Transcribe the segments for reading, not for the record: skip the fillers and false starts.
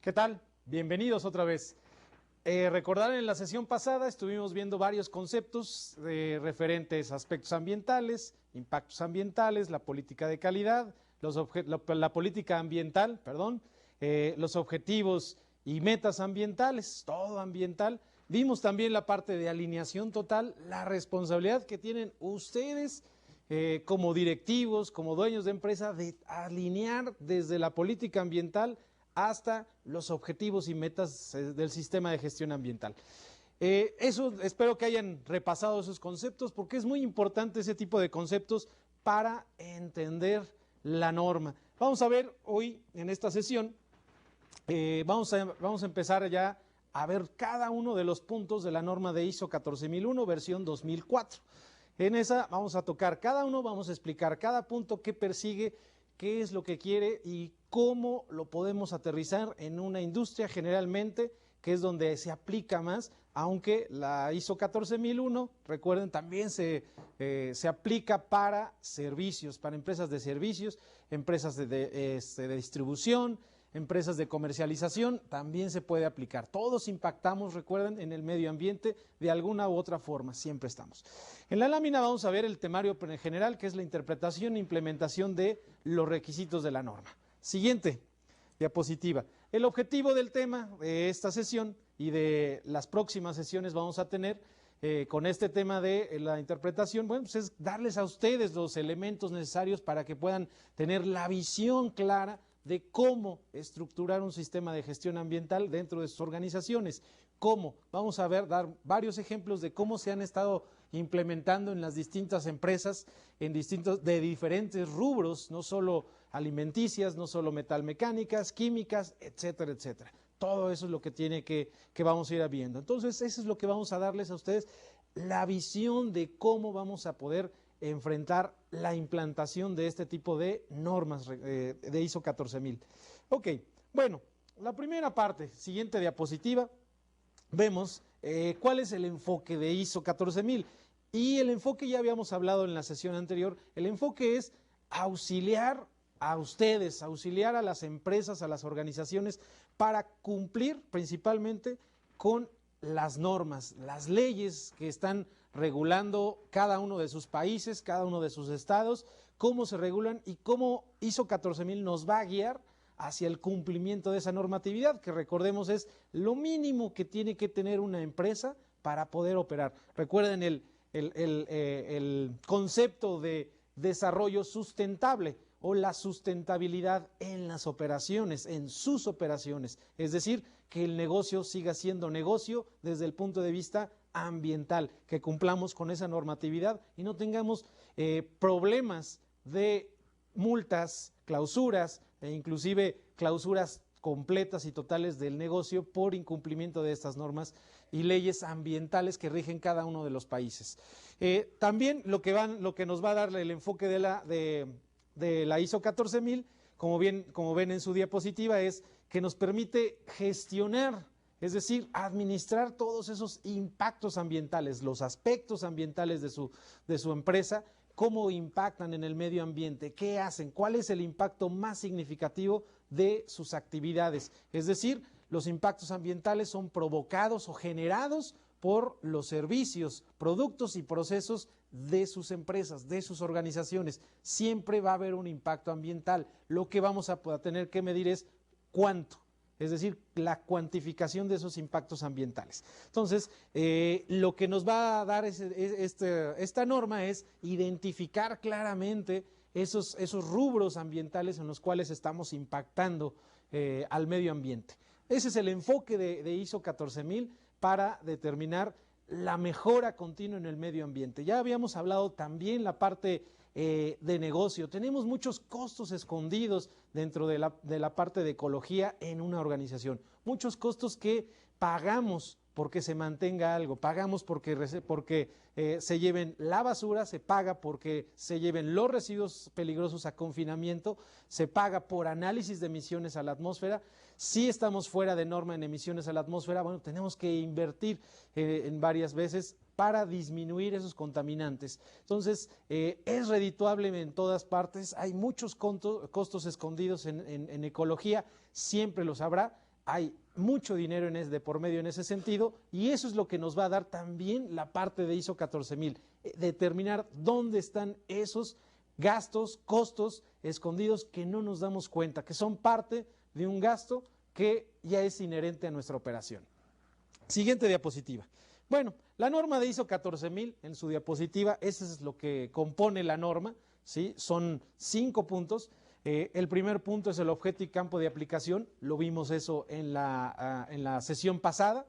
¿Qué tal? Bienvenidos otra vez. Recordar en la sesión pasada estuvimos viendo varios conceptos referentes a aspectos ambientales, impactos ambientales, la política de calidad, la política ambiental, perdón, los objetivos y metas ambientales, todo ambiental. Vimos también la parte de alineación total, la responsabilidad que tienen ustedes como directivos, como dueños de empresa, de alinear desde la política ambiental hasta los objetivos y metas del sistema de gestión ambiental. Eso espero que hayan repasado esos conceptos porque es muy importante ese tipo de conceptos para entender la norma. Vamos a ver hoy en esta sesión, vamos a empezar ya a ver cada uno de los puntos de la norma de ISO 14001 versión 2004. En esa vamos a tocar cada uno, vamos a explicar cada punto que persigue, qué es lo que quiere y cómo lo podemos aterrizar en una industria generalmente, que es donde se aplica más, aunque la ISO 14001, recuerden, también se aplica para servicios, para empresas de servicios, empresas de distribución, empresas de comercialización, también se puede aplicar. Todos impactamos, recuerden, en el medio ambiente de alguna u otra forma, siempre estamos. En la lámina vamos a ver el temario en general, que es la interpretación e implementación de los requisitos de la norma. Siguiente diapositiva. El objetivo del tema de esta sesión y de las próximas sesiones vamos a tener con este tema de la interpretación, bueno, pues es darles a ustedes los elementos necesarios para que puedan tener la visión clara de cómo estructurar un sistema de gestión ambiental dentro de sus organizaciones. ¿Cómo? Vamos a dar varios ejemplos de cómo se han estado implementando en las distintas empresas, de diferentes rubros, no solo alimenticias, no solo metalmecánicas, químicas, etcétera, etcétera. Todo eso es lo que vamos a ir viendo. Entonces, eso es lo que vamos a darles a ustedes, la visión de cómo vamos a poder enfrentar la implantación de este tipo de normas de ISO 14000. Ok, bueno, la primera parte, siguiente diapositiva, vemos cuál es el enfoque de ISO 14000. Y el enfoque ya habíamos hablado en la sesión anterior, el enfoque es auxiliar a ustedes, auxiliar a las empresas, a las organizaciones, para cumplir principalmente con las normas, las leyes que están regulando cada uno de sus países, cada uno de sus estados, cómo se regulan y cómo ISO 14000 nos va a guiar hacia el cumplimiento de esa normatividad, que recordemos es lo mínimo que tiene que tener una empresa para poder operar. Recuerden el concepto de desarrollo sustentable o la sustentabilidad en las operaciones, en sus operaciones, es decir, que el negocio siga siendo negocio desde el punto de vista ambiental, que cumplamos con esa normatividad y no tengamos problemas de multas, clausuras e inclusive clausuras completas y totales del negocio por incumplimiento de estas normas y leyes ambientales que rigen cada uno de los países. También lo que nos va a dar el enfoque de la ISO 14000, como ven en su diapositiva, es que nos permite gestionar, es decir, administrar todos esos impactos ambientales, los aspectos ambientales de su empresa, cómo impactan en el medio ambiente, qué hacen, cuál es el impacto más significativo de sus actividades. Es decir, los impactos ambientales son provocados o generados por los servicios, productos y procesos de sus empresas, de sus organizaciones. Siempre va a haber un impacto ambiental. Lo que vamos a tener que medir es cuánto, es decir, la cuantificación de esos impactos ambientales. Entonces, lo que nos va a dar esta norma es identificar claramente esos rubros ambientales en los cuales estamos impactando al medio ambiente. Ese es el enfoque de ISO 14000 para determinar la mejora continua en el medio ambiente. Ya habíamos hablado también la parte de negocio. Tenemos muchos costos escondidos dentro de la parte de ecología en una organización. Muchos costos que pagamos porque se mantenga algo, pagamos porque se lleven la basura, se paga porque se lleven los residuos peligrosos a confinamiento, se paga por análisis de emisiones a la atmósfera. Si estamos fuera de norma en emisiones a la atmósfera, bueno, tenemos que invertir en varias veces para disminuir esos contaminantes. Entonces, es redituable en todas partes, hay muchos costos escondidos en ecología, siempre los habrá. hay mucho dinero de por medio en ese sentido, y eso es lo que nos va a dar también la parte de ISO 14000, determinar dónde están esos gastos, costos escondidos que no nos damos cuenta, que son parte de un gasto que ya es inherente a nuestra operación. Siguiente diapositiva. Bueno, la norma de ISO 14000 en su diapositiva, eso es lo que compone la norma, ¿sí? Son 5 puntos. El primer punto es el objeto y campo de aplicación, lo vimos eso en la sesión pasada.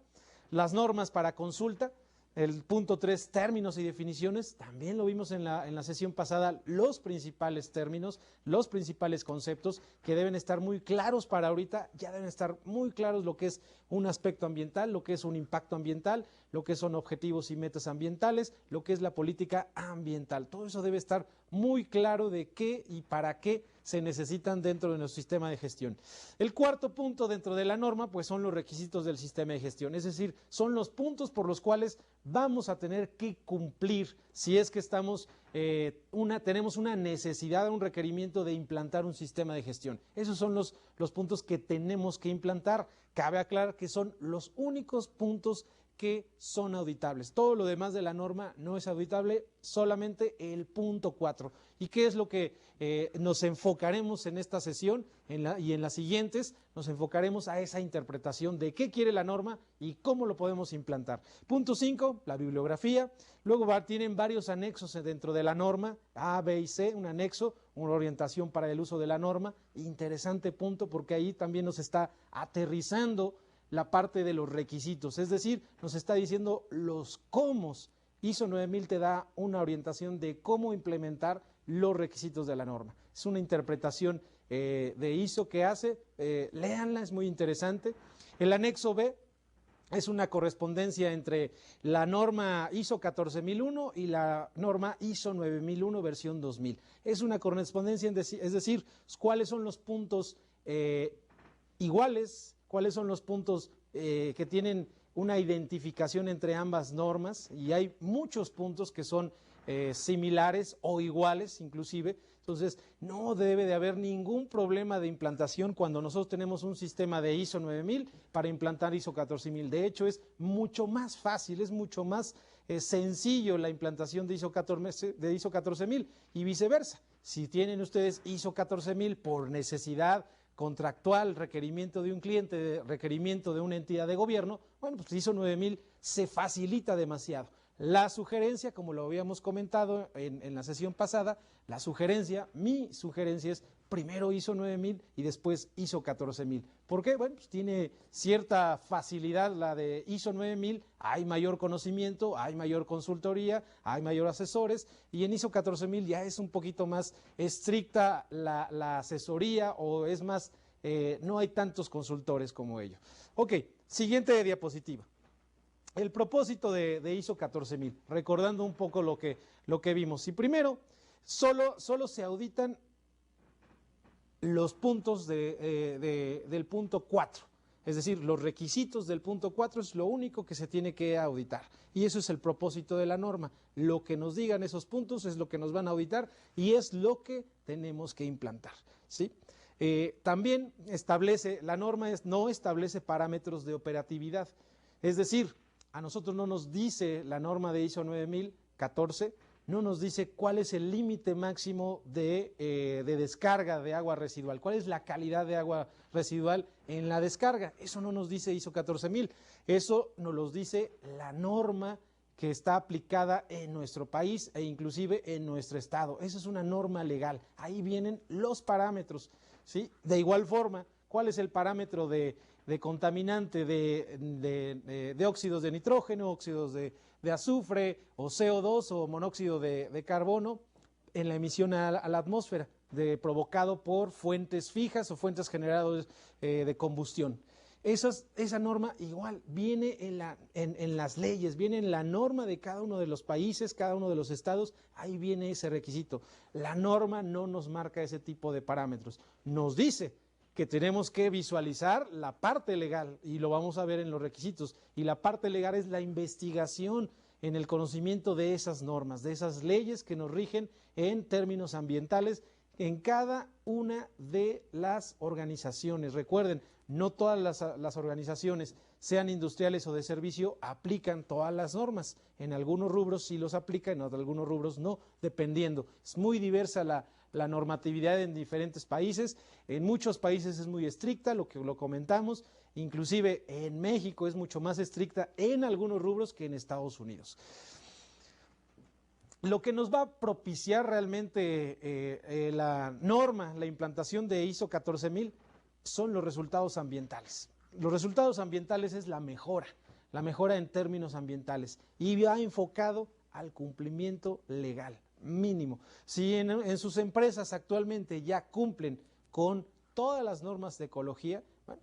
Las normas para consulta, el punto 3, términos y definiciones, también lo vimos en la sesión pasada, los principales términos, los principales conceptos que deben estar muy claros para ahorita, ya deben estar muy claros lo que es un aspecto ambiental, lo que es un impacto ambiental, lo que son objetivos y metas ambientales, lo que es la política ambiental. Todo eso debe estar muy claro de qué y para qué se necesitan dentro de nuestro sistema de gestión. El cuarto punto dentro de la norma, pues son los requisitos del sistema de gestión, es decir, son los puntos por los cuales vamos a tener que cumplir si es que estamos, tenemos una necesidad, un requerimiento de implantar un sistema de gestión. Esos son los puntos que tenemos que implantar. Cabe aclarar que son los únicos puntos que son auditables. Todo lo demás de la norma no es auditable, solamente el punto 4. ¿Y qué es lo que nos enfocaremos en esta sesión y en las siguientes? Nos enfocaremos a esa interpretación de qué quiere la norma y cómo lo podemos implantar. Punto 5, la bibliografía. Luego tienen varios anexos dentro de la norma, A, B y C, un anexo, una orientación para el uso de la norma. Interesante punto porque ahí también nos está aterrizando la parte de los requisitos, es decir, nos está diciendo los cómo. ISO 9000 te da una orientación de cómo implementar los requisitos de la norma. Es una interpretación de ISO que hace, léanla, es muy interesante. El anexo B es una correspondencia entre la norma ISO 14001 y la norma ISO 9001 versión 2000. Es una correspondencia, es decir, cuáles son los puntos iguales, cuáles son los puntos que tienen una identificación entre ambas normas, y hay muchos puntos que son similares o iguales inclusive. Entonces no debe de haber ningún problema de implantación cuando nosotros tenemos un sistema de ISO 9000 para implantar ISO 14000. De hecho es mucho más fácil, es mucho más sencillo la implantación de ISO 14000 y viceversa. Si tienen ustedes ISO 14000 por necesidad contractual, requerimiento de un cliente, requerimiento de una entidad de gobierno, bueno, pues ISO 9000 se facilita demasiado. La sugerencia, como lo habíamos comentado en la sesión pasada, mi sugerencia es primero ISO 9000 y después ISO 14000. ¿Por qué? Bueno, pues tiene cierta facilidad la de ISO 9000, hay mayor conocimiento, hay mayor consultoría, hay mayor asesores, y en ISO 14000 ya es un poquito más estricta la asesoría, o es más, no hay tantos consultores como ello. Ok, siguiente diapositiva. El propósito de ISO 14000, recordando un poco lo que vimos. Y primero, solo se auditan los puntos del punto 4, es decir, los requisitos del punto 4 es lo único que se tiene que auditar. Y eso es el propósito de la norma. Lo que nos digan esos puntos es lo que nos van a auditar y es lo que tenemos que implantar, ¿sí? También la norma no establece parámetros de operatividad, es decir, a nosotros no nos dice la norma de ISO 9014, no nos dice cuál es el límite máximo de descarga de agua residual, cuál es la calidad de agua residual en la descarga. Eso no nos dice ISO 14000, eso nos lo dice la norma que está aplicada en nuestro país e inclusive en nuestro estado. Esa es una norma legal, ahí vienen los parámetros, ¿sí? De igual forma, ¿cuál es el parámetro de contaminante de óxidos de nitrógeno, óxidos de azufre o CO2 o monóxido de carbono en la emisión a la atmósfera provocado por fuentes fijas o fuentes generadas de combustión? Esa norma igual viene en las leyes, viene en la norma de cada uno de los países, cada uno de los estados, ahí viene ese requisito. La norma no nos marca ese tipo de parámetros, nos dice que tenemos que visualizar la parte legal y lo vamos a ver en los requisitos, y la parte legal es la investigación en el conocimiento de esas normas, de esas leyes que nos rigen en términos ambientales, en cada una de las organizaciones. Recuerden, no todas las organizaciones, sean industriales o de servicio, aplican todas las normas. En algunos rubros sí los aplican, en algunos rubros no, dependiendo. Es muy diversa la normatividad en diferentes países. En muchos países es muy estricta, lo que lo comentamos. Inclusive en México es mucho más estricta en algunos rubros que en Estados Unidos. Lo que nos va a propiciar realmente la norma, la implantación de ISO 14000, son los resultados ambientales. Los resultados ambientales es la mejora en términos ambientales y va enfocado al cumplimiento legal mínimo. Si en sus empresas actualmente ya cumplen con todas las normas de ecología, bueno,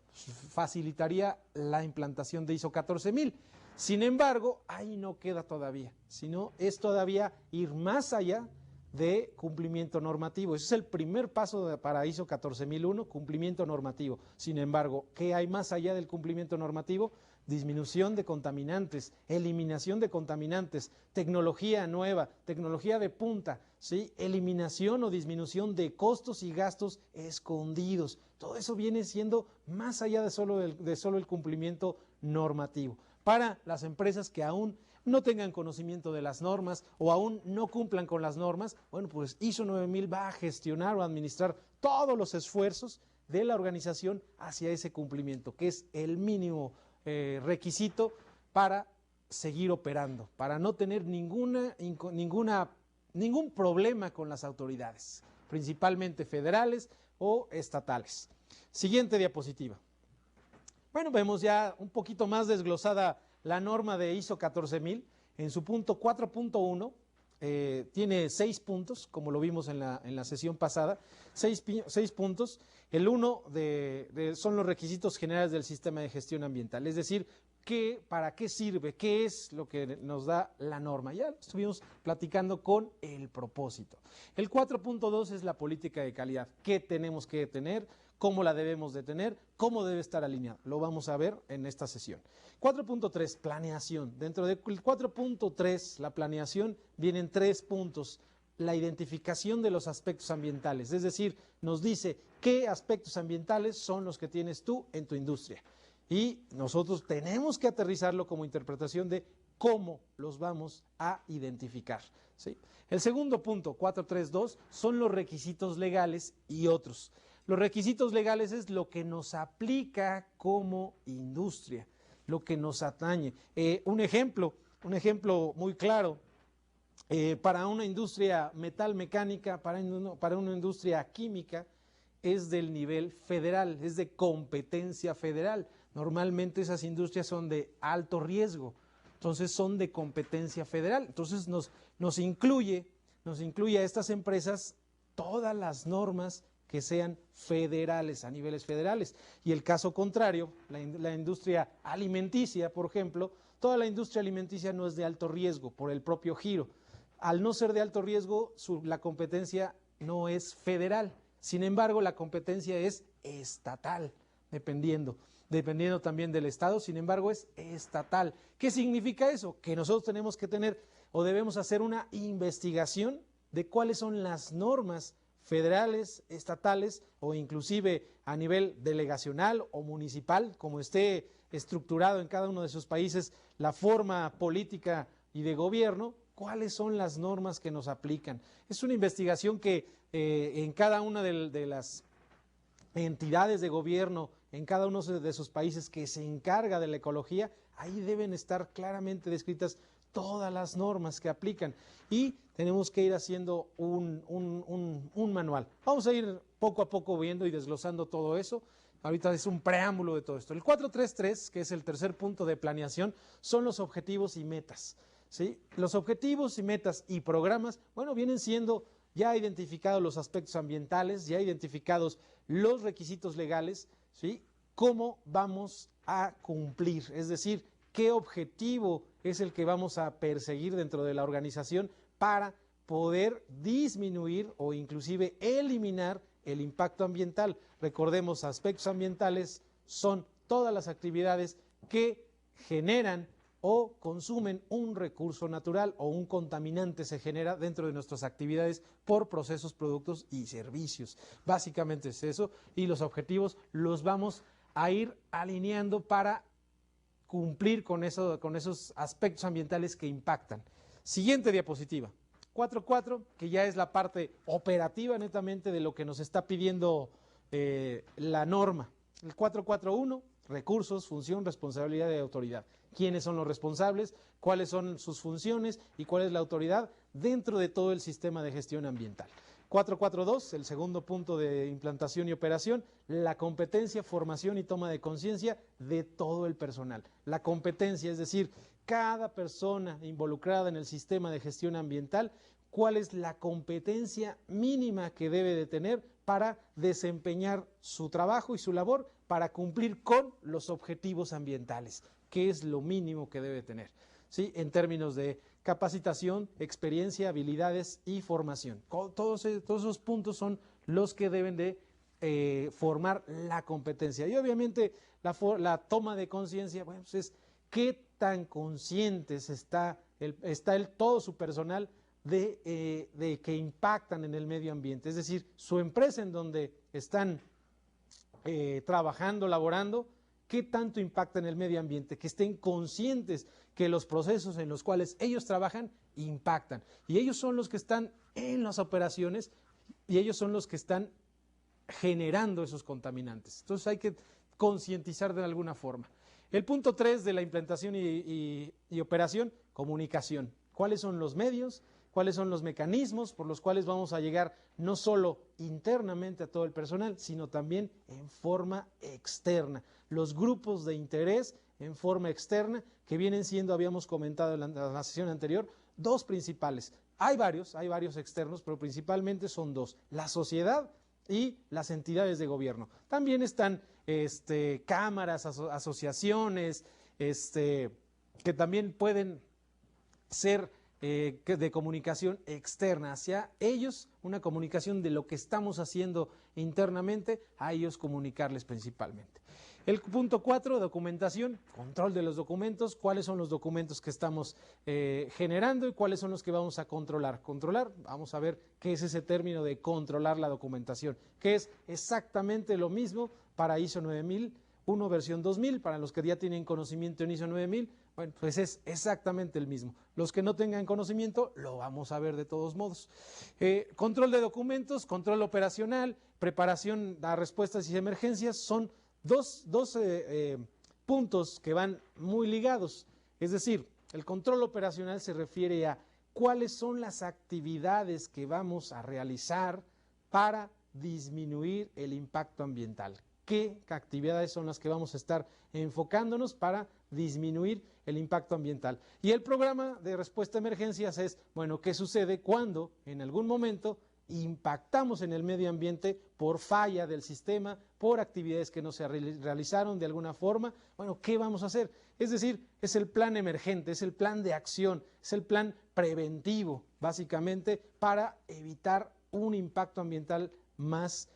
facilitaría la implantación de ISO 14000. Sin embargo, ahí no queda todavía, sino es todavía ir más allá de cumplimiento normativo. Ese es el primer paso para ISO 14001, cumplimiento normativo. Sin embargo, ¿qué hay más allá del cumplimiento normativo? Disminución de contaminantes, eliminación de contaminantes, tecnología nueva, tecnología de punta, ¿sí? Eliminación o disminución de costos y gastos escondidos. Todo eso viene siendo más allá de solo el cumplimiento normativo. Para las empresas que aún no tengan conocimiento de las normas o aún no cumplan con las normas, bueno, pues ISO 9000 va a gestionar o administrar todos los esfuerzos de la organización hacia ese cumplimiento, que es el mínimo requisito para seguir operando, para no tener ningún problema con las autoridades, principalmente federales o estatales. Siguiente diapositiva. Bueno, vemos ya un poquito más desglosada la norma de ISO 14000. En su punto 4.1 tiene 6 puntos, como lo vimos en la sesión pasada, 6 puntos. El 1 son los requisitos generales del sistema de gestión ambiental, es decir, para qué sirve, qué es lo que nos da la norma. Ya estuvimos platicando con el propósito. El 4.2 es la política de calidad, qué tenemos que tener, cómo la debemos de tener, cómo debe estar alineado. Lo vamos a ver en esta sesión. 4.3, planeación. Dentro del 4.3, la planeación, vienen 3 puntos. La identificación de los aspectos ambientales, es decir, nos dice qué aspectos ambientales son los que tienes tú en tu industria. Y nosotros tenemos que aterrizarlo como interpretación de cómo los vamos a identificar, ¿sí? El segundo punto, 4.3.2, son los requisitos legales y otros. Los requisitos legales es lo que nos aplica como industria, lo que nos atañe. Un ejemplo muy claro, para una industria metalmecánica, para una industria química, es del nivel federal, es de competencia federal. Normalmente esas industrias son de alto riesgo, entonces son de competencia federal. Entonces nos incluye a estas empresas todas las normas que sean federales, a niveles federales. Y el caso contrario, la industria alimenticia, por ejemplo, toda la industria alimenticia no es de alto riesgo por el propio giro. Al no ser de alto riesgo, la competencia no es federal. Sin embargo, la competencia es estatal, dependiendo también del estado, sin embargo es estatal. ¿Qué significa eso? Que nosotros tenemos que tener o debemos hacer una investigación de cuáles son las normas federales, estatales o inclusive a nivel delegacional o municipal, como esté estructurado en cada uno de sus países la forma política y de gobierno, cuáles son las normas que nos aplican. Es una investigación que en cada una de las entidades de gobierno, en cada uno de sus países que se encarga de la ecología, ahí deben estar claramente descritas todas las normas que aplican y tenemos que ir haciendo un manual. Vamos a ir poco a poco viendo y desglosando todo eso. Ahorita es un preámbulo de todo esto. El 4.3.3, que es el tercer punto de planeación, son los objetivos y metas, ¿sí? Los objetivos y metas y programas, bueno, vienen siendo ya identificados los aspectos ambientales, ya identificados los requisitos legales, ¿sí? ¿Cómo vamos a cumplir? Es decir, ¿qué objetivo es el que vamos a perseguir dentro de la organización para poder disminuir o inclusive eliminar el impacto ambiental? Recordemos, aspectos ambientales son todas las actividades que generan o consumen un recurso natural o un contaminante se genera dentro de nuestras actividades por procesos, productos y servicios. Básicamente es eso, y los objetivos los vamos a ir alineando para cumplir con esos aspectos ambientales que impactan. Siguiente diapositiva. 4.4, que ya es la parte operativa netamente de lo que nos está pidiendo la norma. El 4.4.1, recursos, función, responsabilidad y autoridad. ¿Quiénes son los responsables? ¿Cuáles son sus funciones? ¿Y cuál es la autoridad dentro de todo el sistema de gestión ambiental? 4.4.2, el segundo punto de implantación y operación, la competencia, formación y toma de conciencia de todo el personal. La competencia, es decir, cada persona involucrada en el sistema de gestión ambiental, cuál es la competencia mínima que debe de tener para desempeñar su trabajo y su labor para cumplir con los objetivos ambientales, que es lo mínimo que debe tener, ¿sí? En términos de capacitación, experiencia, habilidades y formación. Todos esos puntos son los que deben de formar la competencia. Y obviamente la toma de conciencia, bueno, pues es qué tan conscientes está todo su personal de que impactan en el medio ambiente. Es decir, su empresa en donde están trabajando, laborando, qué tanto impacta en el medio ambiente, que estén conscientes que los procesos en los cuales ellos trabajan impactan. Y ellos son los que están en las operaciones y ellos son los que están generando esos contaminantes. Entonces hay que concientizar de alguna forma. El punto 3 de la implantación y operación, comunicación. ¿Cuáles son los medios? ¿Cuáles son los mecanismos por los cuales vamos a llegar no solo internamente a todo el personal, sino también en forma externa? Los grupos de interés en forma externa, que vienen siendo, habíamos comentado en la sesión anterior, dos principales. Hay varios externos, pero principalmente son dos: la sociedad y las entidades de gobierno. También están cámaras, asociaciones, que también pueden ser de comunicación externa hacia ellos, una comunicación de lo que estamos haciendo internamente, a ellos comunicarles principalmente. El punto 4, documentación, control de los documentos, cuáles son los documentos que estamos generando y cuáles son los que vamos a controlar. Controlar, vamos a ver qué es ese término de controlar la documentación, que es exactamente lo mismo para ISO 9001 versión 2000, para los que ya tienen conocimiento en ISO 9000, bueno, pues es exactamente el mismo. Los que no tengan conocimiento, lo vamos a ver de todos modos. Control de documentos, control operacional, preparación a respuestas y emergencias, son dos puntos que van muy ligados. Es decir, el control operacional se refiere a cuáles son las actividades que vamos a realizar para disminuir el impacto ambiental. ¿Qué actividades son las que vamos a estar enfocándonos para disminuir el impacto ambiental? Y el programa de respuesta a emergencias es, bueno, ¿qué sucede cuando en algún momento impactamos en el medio ambiente por falla del sistema, por actividades que no se realizaron de alguna forma? Bueno, ¿qué vamos a hacer? Es decir, es el plan emergente, es el plan de acción, es el plan preventivo, básicamente, para evitar un impacto ambiental más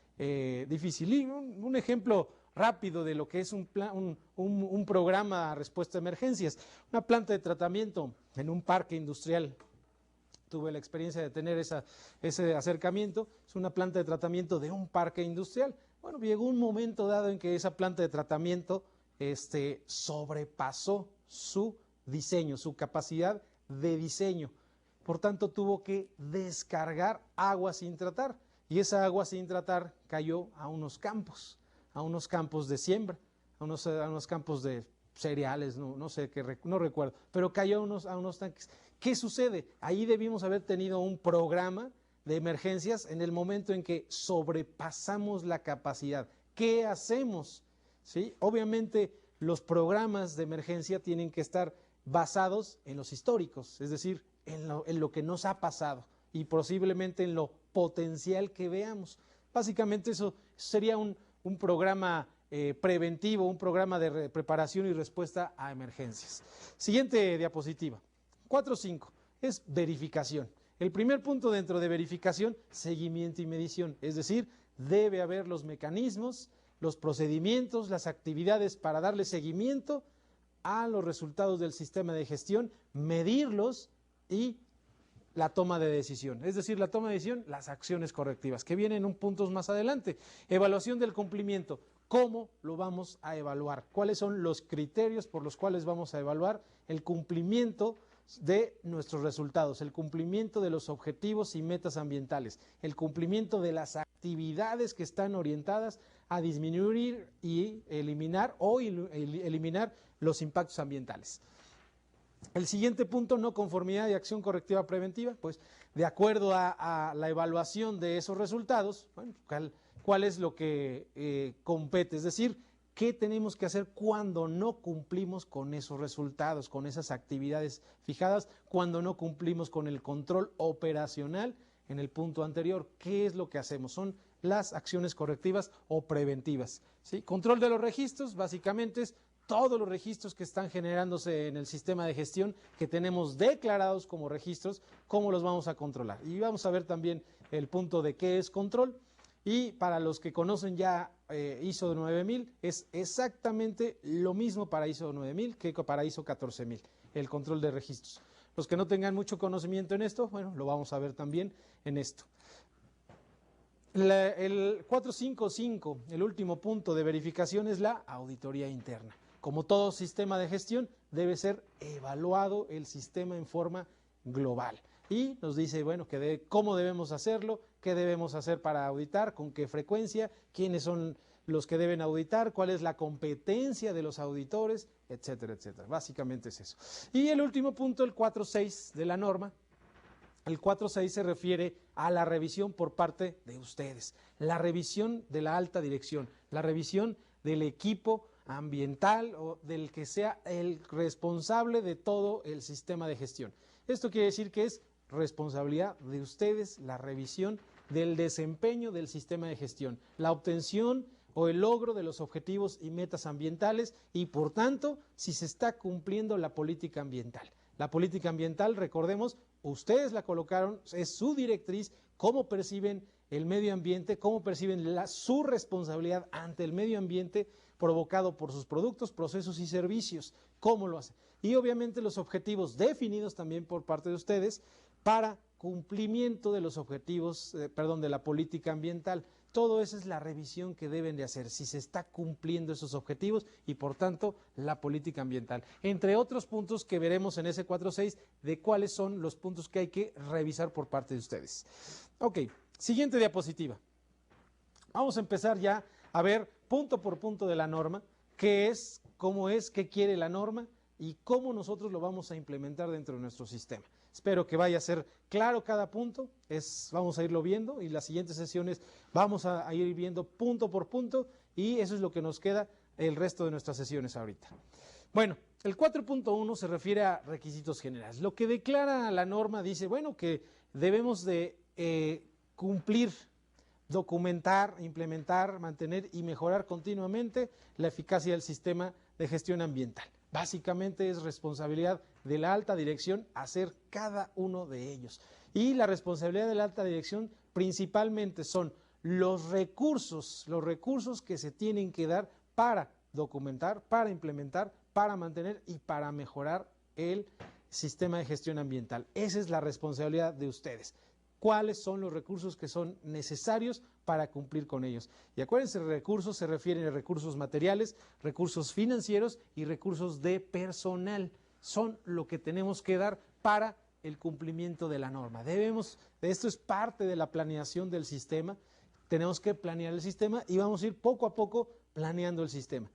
difícil. Y un ejemplo rápido de lo que es un programa de respuesta a emergencias: una planta de tratamiento en un parque industrial. Tuve la experiencia de tener ese acercamiento. Es una planta de tratamiento de un parque industrial. Bueno, llegó un momento dado en que esa planta de tratamiento sobrepasó su diseño, su capacidad de diseño. Por tanto, tuvo que descargar agua sin tratar. Y esa agua sin tratar cayó a unos campos de siembra, a unos campos de cereales, no sé, no recuerdo, pero cayó a unos tanques. ¿Qué sucede? Ahí debimos haber tenido un programa de emergencias en el momento en que sobrepasamos la capacidad. ¿Qué hacemos? ¿Sí? Obviamente los programas de emergencia tienen que estar basados en los históricos, es decir, en lo que nos ha pasado y posiblemente en lo potencial que veamos. Básicamente eso sería un programa preventivo, un programa de preparación y respuesta a emergencias. Siguiente diapositiva. 4.5 es verificación. El primer punto dentro de verificación, seguimiento y medición, es decir, debe haber los mecanismos, los procedimientos, las actividades para darle seguimiento a los resultados del sistema de gestión, medirlos y la toma de decisión. Es decir, la toma de decisión, las acciones correctivas, que vienen un puntos más adelante. Evaluación del cumplimiento. ¿Cómo lo vamos a evaluar? ¿Cuáles son los criterios por los cuales vamos a evaluar el cumplimiento de nuestros resultados, el cumplimiento de los objetivos y metas ambientales, el cumplimiento de las actividades que están orientadas a disminuir y eliminar eliminar los impactos ambientales? El siguiente punto, no conformidad y acción correctiva preventiva, pues de acuerdo a la evaluación de esos resultados, bueno, cuál es lo que compete, es decir, qué tenemos que hacer cuando no cumplimos con esos resultados, con esas actividades fijadas, cuando no cumplimos con el control operacional en el punto anterior, ¿qué es lo que hacemos? Son las acciones correctivas o preventivas, ¿sí? Control de los registros, básicamente es todos los registros que están generándose en el sistema de gestión que tenemos declarados como registros, cómo los vamos a controlar. Y vamos a ver también el punto de qué es control. Y para los que conocen ya ISO 9000, es exactamente lo mismo para ISO 9000 que para ISO 14000, el control de registros. Los que no tengan mucho conocimiento en esto, bueno, lo vamos a ver también en esto. El 455, el último punto de verificación, es la auditoría interna. Como todo sistema de gestión, debe ser evaluado el sistema en forma global. Y nos dice, bueno, cómo debemos hacerlo, qué debemos hacer para auditar, con qué frecuencia, quiénes son los que deben auditar, cuál es la competencia de los auditores, etcétera, etcétera. Básicamente es eso. Y el último punto, el 4.6 de la norma. El 4.6 se refiere a la revisión por parte de ustedes, la revisión de la alta dirección, la revisión del equipo ambiental o del que sea el responsable de todo el sistema de gestión. Esto quiere decir que es responsabilidad de ustedes la revisión del desempeño del sistema de gestión, la obtención o el logro de los objetivos y metas ambientales y, por tanto, si se está cumpliendo la política ambiental. La política ambiental, recordemos, ustedes la colocaron, es su directriz, cómo perciben el medio ambiente, cómo perciben su responsabilidad ante el medio ambiente provocado por sus productos, procesos y servicios, cómo lo hacen. Y obviamente los objetivos definidos también por parte de ustedes para cumplimiento de los objetivos, de la política ambiental. Todo eso es la revisión que deben de hacer, si se está cumpliendo esos objetivos y por tanto la política ambiental. Entre otros puntos que veremos en ese 4.6 de cuáles son los puntos que hay que revisar por parte de ustedes. Ok, siguiente diapositiva. Vamos a empezar ya a ver punto por punto de la norma, qué es, cómo es, qué quiere la norma y cómo nosotros lo vamos a implementar dentro de nuestro sistema. Espero que vaya a ser claro cada punto, vamos a irlo viendo y las siguientes sesiones vamos a ir viendo punto por punto y eso es lo que nos queda el resto de nuestras sesiones ahorita. Bueno, el 4.1 se refiere a requisitos generales. Lo que declara la norma dice, bueno, que debemos de cumplir, documentar, implementar, mantener y mejorar continuamente la eficacia del sistema de gestión ambiental. Básicamente es responsabilidad de la alta dirección hacer cada uno de ellos. Y la responsabilidad de la alta dirección principalmente son los recursos que se tienen que dar para documentar, para implementar, para mantener y para mejorar el sistema de gestión ambiental. Esa es la responsabilidad de ustedes. ¿Cuáles son los recursos que son necesarios para cumplir con ellos? Y acuérdense, recursos se refieren a recursos materiales, recursos financieros y recursos de personal. Son lo que tenemos que dar para el cumplimiento de la norma. Esto es parte de la planeación del sistema. Tenemos que planear el sistema y vamos a ir poco a poco planeando el sistema.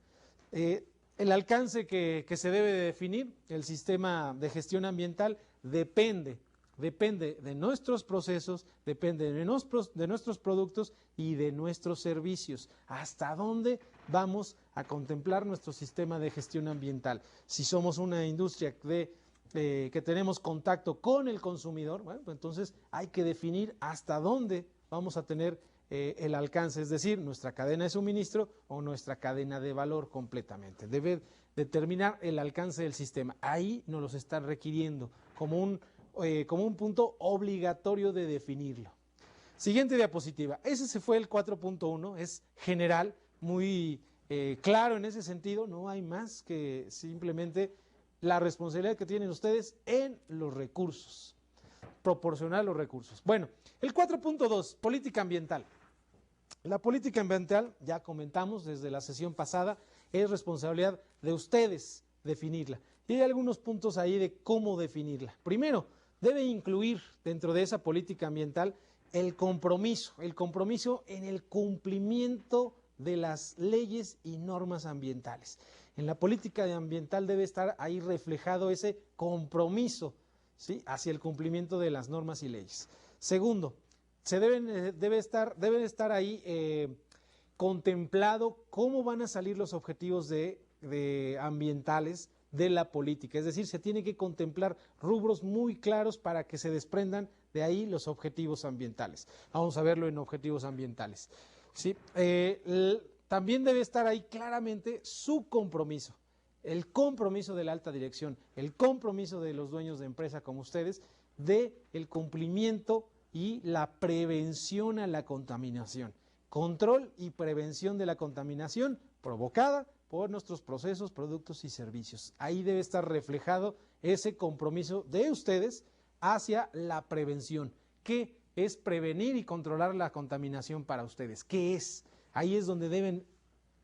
El alcance que se debe de definir, el sistema de gestión ambiental, depende de nuestros procesos, depende de nuestros productos y de nuestros servicios. ¿Hasta dónde vamos a contemplar nuestro sistema de gestión ambiental? Si somos una industria que tenemos contacto con el consumidor, bueno, pues entonces hay que definir hasta dónde vamos a tener el alcance, es decir, nuestra cadena de suministro o nuestra cadena de valor completamente. Debe determinar el alcance del sistema. Ahí nos los están requiriendo como un punto obligatorio de definirlo. Siguiente diapositiva. Ese se fue el 4.1, es general, muy claro en ese sentido, no hay más que simplemente la responsabilidad que tienen ustedes en los recursos, proporcionar los recursos. Bueno, el 4.2, política ambiental. La política ambiental, ya comentamos desde la sesión pasada, es responsabilidad de ustedes definirla. Y hay algunos puntos ahí de cómo definirla. Primero, debe incluir dentro de esa política ambiental el compromiso en el cumplimiento de las leyes y normas ambientales. En la política ambiental debe estar ahí reflejado ese compromiso, ¿sí?, hacia el cumplimiento de las normas y leyes. Segundo, debe estar ahí contemplado cómo van a salir los objetivos ambientales de la política. Es decir, se tiene que contemplar rubros muy claros para que se desprendan de ahí los objetivos ambientales. Vamos a verlo en objetivos ambientales, ¿sí? También debe estar ahí claramente su compromiso, el compromiso de la alta dirección, el compromiso de los dueños de empresa como ustedes, de el cumplimiento y la prevención a la contaminación. Control y prevención de la contaminación provocada por nuestros procesos, productos y servicios. Ahí debe estar reflejado ese compromiso de ustedes hacia la prevención. ¿Qué es prevenir y controlar la contaminación para ustedes? ¿Qué es? Ahí es donde deben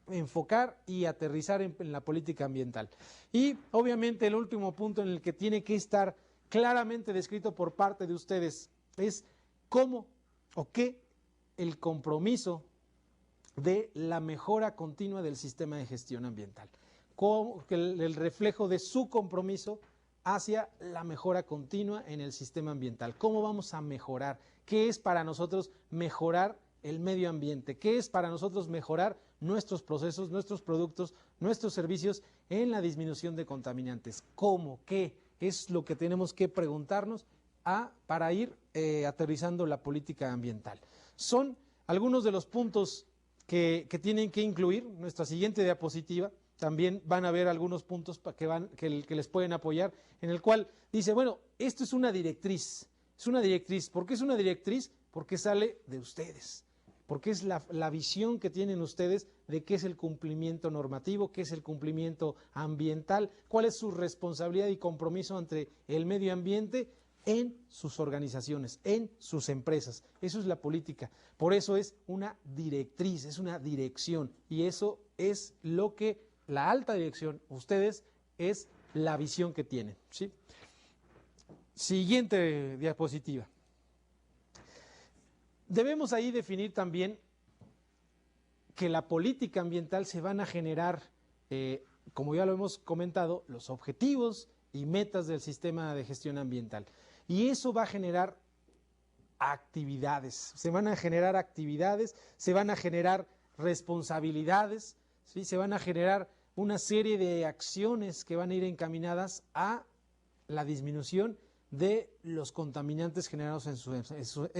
enfocar y aterrizar en la política ambiental. Y obviamente el último punto en el que tiene que estar claramente descrito por parte de ustedes es cómo o qué el compromiso de la mejora continua del sistema de gestión ambiental, como el reflejo de su compromiso hacia la mejora continua en el sistema ambiental. ¿Cómo vamos a mejorar? ¿Qué es para nosotros mejorar el medio ambiente? ¿Qué es para nosotros mejorar nuestros procesos, nuestros productos, nuestros servicios en la disminución de contaminantes? ¿Cómo? ¿Qué es lo que tenemos que preguntarnos para ir aterrizando la política ambiental? Son algunos de los puntos que tienen que incluir. Nuestra siguiente diapositiva también van a ver algunos puntos que les pueden apoyar, en el cual dice, bueno, esto es una directriz. Es una directriz. ¿Por qué es una directriz? Porque sale de ustedes. Porque es la visión que tienen ustedes de qué es el cumplimiento normativo, qué es el cumplimiento ambiental, cuál es su responsabilidad y compromiso ante el medio ambiente en sus organizaciones, en sus empresas. Eso es la política. Por eso es una directriz, es una dirección. Y eso es lo que la alta dirección, ustedes, es la visión que tienen, ¿sí? Siguiente diapositiva. Debemos ahí definir también que la política ambiental se van a generar, como ya lo hemos comentado, los objetivos y metas del sistema de gestión ambiental. Y eso va a generar actividades, se van a generar actividades, se van a generar responsabilidades, ¿sí? Se van a generar una serie de acciones que van a ir encaminadas a la disminución de los contaminantes generados en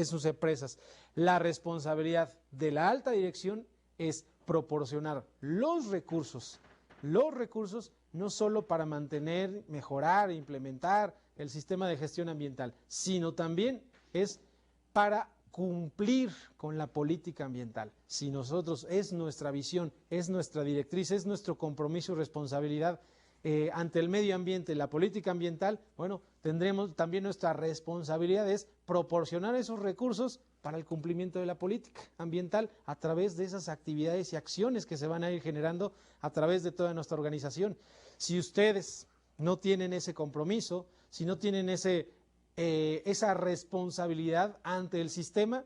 sus empresas. La responsabilidad de la alta dirección es proporcionar los recursos no solo para mantener, mejorar e implementar el sistema de gestión ambiental, sino también es para cumplir con la política ambiental. Si nosotros, es nuestra visión, es nuestra directriz, es nuestro compromiso y responsabilidad ante el medio ambiente, la política ambiental, bueno, tendremos también nuestra responsabilidad es proporcionar esos recursos para el cumplimiento de la política ambiental a través de esas actividades y acciones que se van a ir generando a través de toda nuestra organización. Si ustedes no tienen ese compromiso, si no tienen esa responsabilidad ante el sistema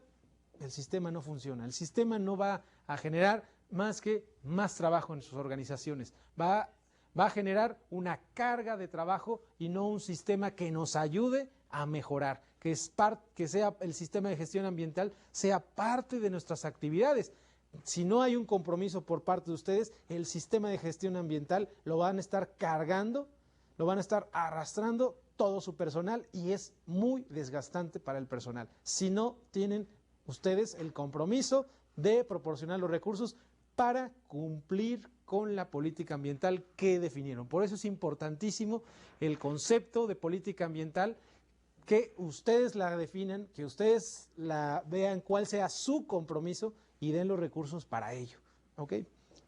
no funciona. El sistema no va a generar más que más trabajo en sus organizaciones. Va a generar una carga de trabajo y no un sistema que nos ayude a mejorar, que sea el sistema de gestión ambiental sea parte de nuestras actividades. Si no hay un compromiso por parte de ustedes, el sistema de gestión ambiental lo van a estar cargando, lo van a estar arrastrando todo su personal y es muy desgastante para el personal. Si no tienen ustedes el compromiso de proporcionar los recursos para cumplir con la política ambiental que definieron. Por eso es importantísimo el concepto de política ambiental, que ustedes la definan, que ustedes la vean cuál sea su compromiso y den los recursos para ello. ¿Ok?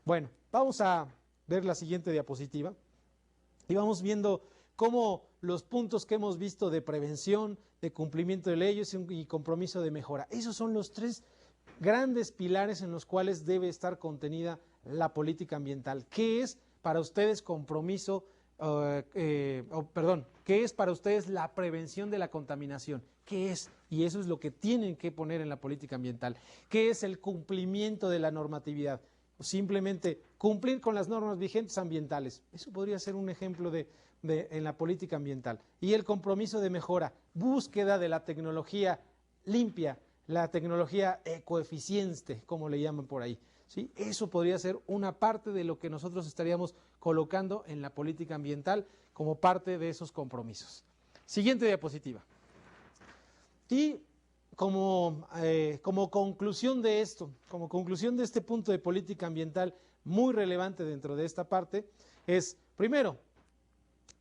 Bueno, vamos a ver la siguiente diapositiva y vamos viendo cómo los puntos que hemos visto de prevención, de cumplimiento de leyes y compromiso de mejora. Esos son los tres grandes pilares en los cuales debe estar contenida la política ambiental. ¿Qué es para ustedes compromiso, qué es para ustedes la prevención de la contaminación? ¿Qué es? Y eso es lo que tienen que poner en la política ambiental. ¿Qué es el cumplimiento de la normatividad? Simplemente cumplir con las normas vigentes ambientales. Eso podría ser un ejemplo en la política ambiental. Y el compromiso de mejora, búsqueda de la tecnología limpia, la tecnología ecoeficiente, como le llaman por ahí. ¿Sí? Eso podría ser una parte de lo que nosotros estaríamos colocando en la política ambiental como parte de esos compromisos. Siguiente diapositiva. Y como conclusión de esto, como conclusión de este punto de política ambiental muy relevante dentro de esta parte, es, primero,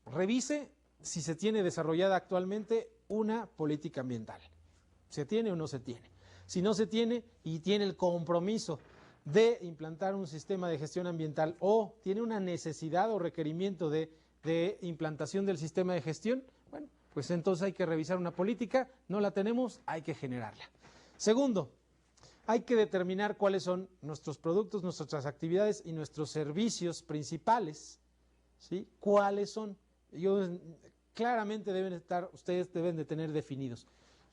revise si se tiene desarrollada actualmente una política ambiental. ¿Se tiene o no se tiene? Si no se tiene y tiene el compromiso de implantar un sistema de gestión ambiental o tiene una necesidad o requerimiento de implantación del sistema de gestión, bueno, pues entonces hay que revisar una política, no la tenemos, hay que generarla. Segundo, hay que determinar cuáles son nuestros productos, nuestras actividades y nuestros servicios principales, ¿sí? ¿Cuáles son? Claramente ustedes deben de tener definidos.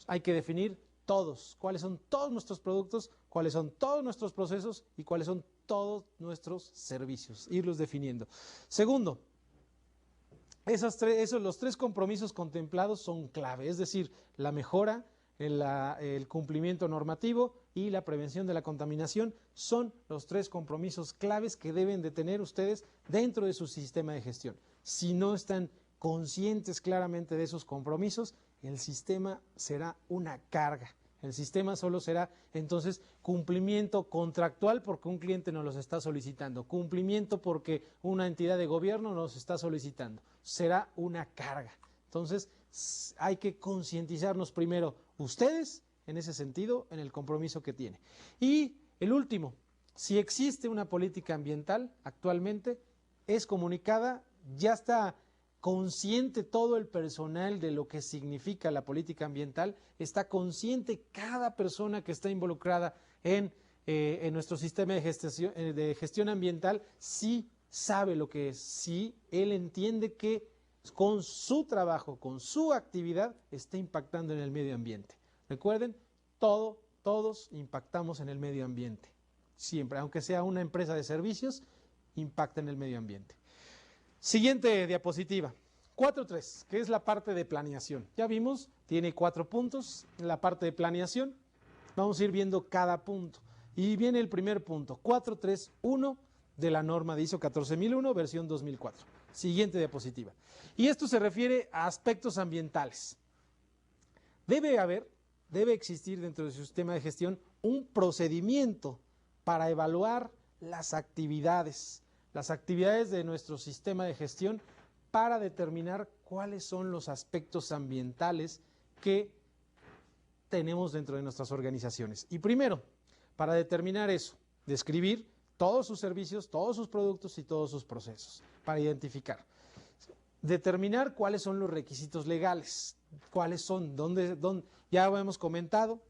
Hay que definir todos, cuáles son todos nuestros productos, cuáles son todos nuestros procesos y cuáles son todos nuestros servicios, irlos definiendo. Segundo, los tres compromisos contemplados son clave, es decir, la mejora, el cumplimiento normativo y la prevención de la contaminación son los tres compromisos claves que deben de tener ustedes dentro de su sistema de gestión. Si no están conscientes claramente de esos compromisos, el sistema será una carga. El sistema solo será entonces cumplimiento contractual porque un cliente nos los está solicitando, cumplimiento porque una entidad de gobierno nos está solicitando. Será una carga. Entonces hay que concientizarnos primero ustedes en ese sentido, en el compromiso que tiene. Y el último, si existe una política ambiental actualmente, es comunicada, ya está consciente todo el personal de lo que significa la política ambiental, está consciente cada persona que está involucrada en nuestro sistema de gestión ambiental, sí sabe lo que es, sí él entiende que con su trabajo, con su actividad, está impactando en el medio ambiente. Recuerden, todos impactamos en el medio ambiente, siempre, aunque sea una empresa de servicios, impacta en el medio ambiente. Siguiente diapositiva, 4.3, que es la parte de planeación. Ya vimos, tiene 4 puntos, la parte de planeación. Vamos a ir viendo cada punto. Y viene el primer punto, 4.3.1 de la norma de ISO 14001, versión 2004. Siguiente diapositiva. Y esto se refiere a aspectos ambientales. Debe existir dentro de su sistema de gestión un procedimiento para evaluar las actividades de nuestro sistema de gestión para determinar cuáles son los aspectos ambientales que tenemos dentro de nuestras organizaciones. Y primero, para determinar eso, describir todos sus servicios, todos sus productos y todos sus procesos, para identificar. Determinar cuáles son los requisitos legales, cuáles son, dónde ya hemos comentado,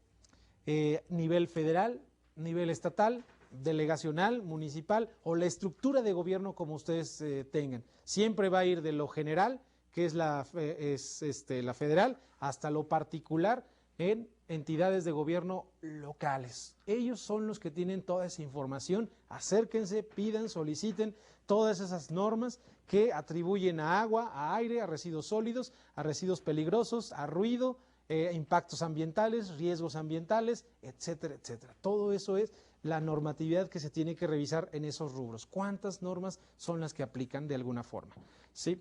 nivel federal, nivel estatal, delegacional, municipal o la estructura de gobierno como ustedes tengan. Siempre va a ir de lo general, que es la federal, hasta lo particular en entidades de gobierno locales. Ellos son los que tienen toda esa información. Acérquense, pidan, soliciten todas esas normas que atribuyen a agua, a aire, a residuos sólidos, a residuos peligrosos, a ruido, impactos ambientales, riesgos ambientales, etcétera, etcétera. Todo eso es la normatividad que se tiene que revisar en esos rubros. ¿Cuántas normas son las que aplican de alguna forma? ¿Sí?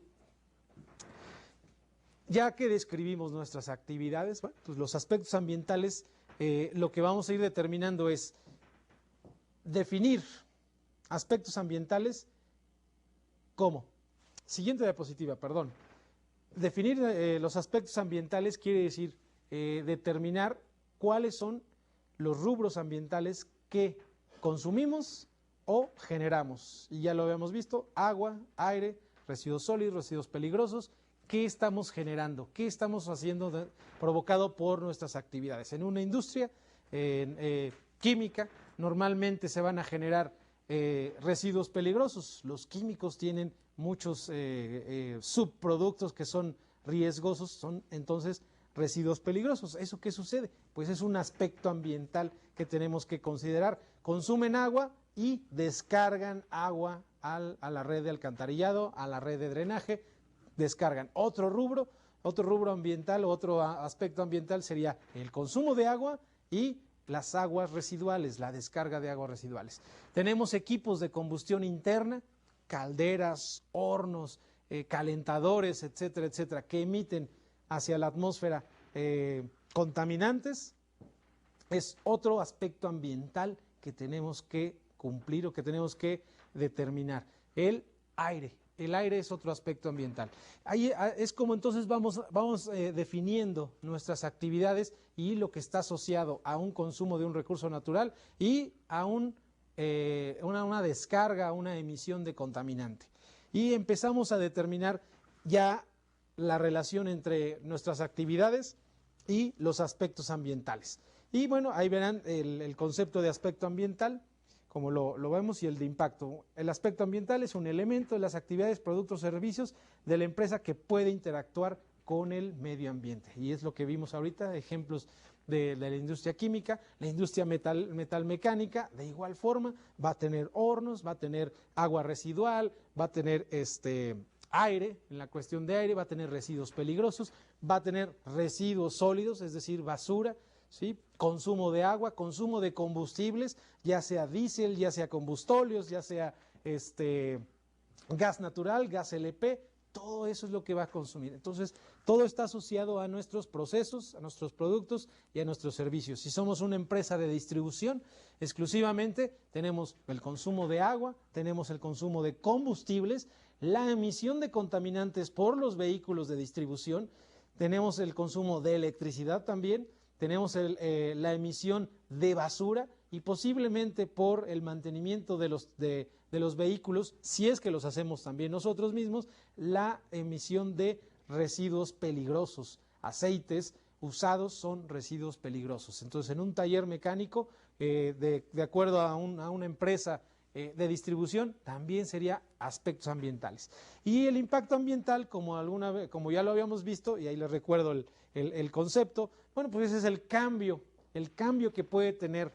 Ya que describimos nuestras actividades, bueno, pues los aspectos ambientales, lo que vamos a ir determinando es definir aspectos ambientales como. Siguiente diapositiva, perdón. Definir los aspectos ambientales quiere decir determinar cuáles son los rubros ambientales que consumimos o generamos, y ya lo habíamos visto, agua, aire, residuos sólidos, residuos peligrosos. ¿Qué estamos generando? ¿Qué estamos haciendo provocado por nuestras actividades? En una industria química normalmente se van a generar residuos peligrosos. Los químicos tienen muchos subproductos que son riesgosos, son entonces residuos peligrosos. ¿Eso qué sucede? Pues es un aspecto ambiental que tenemos que considerar. Consumen agua y descargan agua a la red de alcantarillado, a la red de drenaje, descargan. Otro rubro ambiental, otro aspecto ambiental sería el consumo de agua y las aguas residuales, la descarga de aguas residuales. Tenemos equipos de combustión interna, calderas, hornos, calentadores, etcétera, etcétera, que emiten hacia la atmósfera contaminantes. Es otro aspecto ambiental que tenemos que cumplir o que tenemos que determinar. El aire es otro aspecto ambiental. Ahí es como entonces vamos definiendo nuestras actividades y lo que está asociado a un consumo de un recurso natural y a una descarga, una emisión de contaminante. Y empezamos a determinar ya la relación entre nuestras actividades y los aspectos ambientales. Y bueno, ahí verán el concepto de aspecto ambiental, como lo vemos, y el de impacto. El aspecto ambiental es un elemento de las actividades, productos, servicios de la empresa que puede interactuar con el medio ambiente. Y es lo que vimos ahorita, ejemplos de la industria química, la industria metalmecánica, de igual forma, va a tener hornos, va a tener agua residual, va a tener aire, en la cuestión de aire, va a tener residuos peligrosos, va a tener residuos sólidos, es decir, basura, ¿sí? Consumo de agua, consumo de combustibles, ya sea diésel, ya sea combustóleos, ya sea gas natural, gas LP, todo eso es lo que va a consumir. Entonces, todo está asociado a nuestros procesos, a nuestros productos y a nuestros servicios. Si somos una empresa de distribución, exclusivamente tenemos el consumo de agua, tenemos el consumo de combustibles, la emisión de contaminantes por los vehículos de distribución, tenemos el consumo de electricidad también, tenemos la emisión de basura y posiblemente por el mantenimiento de los vehículos, si es que los hacemos también nosotros mismos, la emisión de residuos peligrosos. Aceites usados son residuos peligrosos. Entonces, en un taller mecánico, de acuerdo a una empresa de distribución, también sería aspectos ambientales. Y el impacto ambiental, como ya lo habíamos visto, y ahí les recuerdo el concepto, bueno, pues ese es el cambio que puede tener,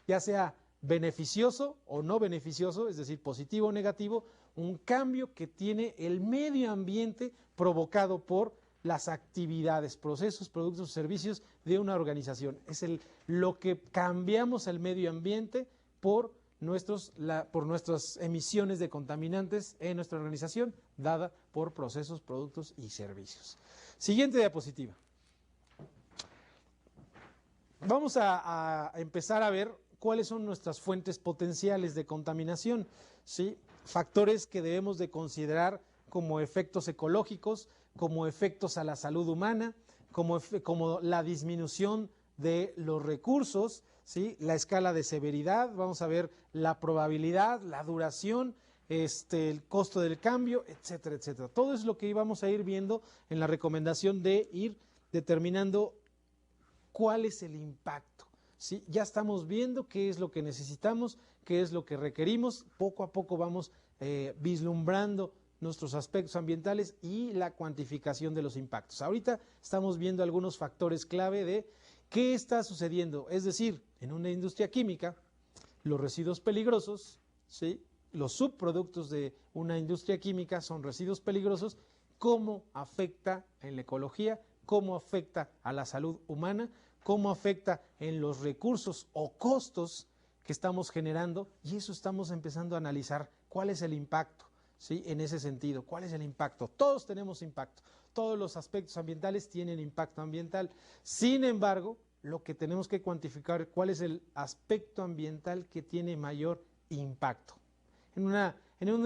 ya sea beneficioso o no beneficioso, es decir, positivo o negativo, un cambio que tiene el medio ambiente provocado por las actividades, procesos, productos, servicios de una organización. Es lo que cambiamos el medio ambiente por nuestras emisiones de contaminantes en nuestra organización, dada por procesos, productos y servicios. Siguiente diapositiva. Vamos a empezar a ver cuáles son nuestras fuentes potenciales de contaminación, ¿sí? Factores que debemos de considerar como efectos ecológicos, como efectos a la salud humana, como la disminución de los recursos, ¿sí? La escala de severidad, vamos a ver la probabilidad, la duración, el costo del cambio, etcétera, etcétera. Todo es lo que vamos a ir viendo en la recomendación de ir determinando cuál es el impacto, ¿sí? Ya estamos viendo qué es lo que necesitamos, qué es lo que requerimos, poco a poco vamos vislumbrando nuestros aspectos ambientales y la cuantificación de los impactos. Ahorita estamos viendo algunos factores clave de qué está sucediendo, es decir, en una industria química, los residuos peligrosos, ¿sí? Los subproductos de una industria química son residuos peligrosos, cómo afecta en la ecología, cómo afecta a la salud humana, cómo afecta en los recursos o costos que estamos generando, y eso estamos empezando a analizar cuál es el impacto, ¿sí? En ese sentido, ¿cuál es el impacto? Todos tenemos impacto, todos los aspectos ambientales tienen impacto ambiental. Sin embargo, lo que tenemos que cuantificar, cuál es el aspecto ambiental que tiene mayor impacto. En una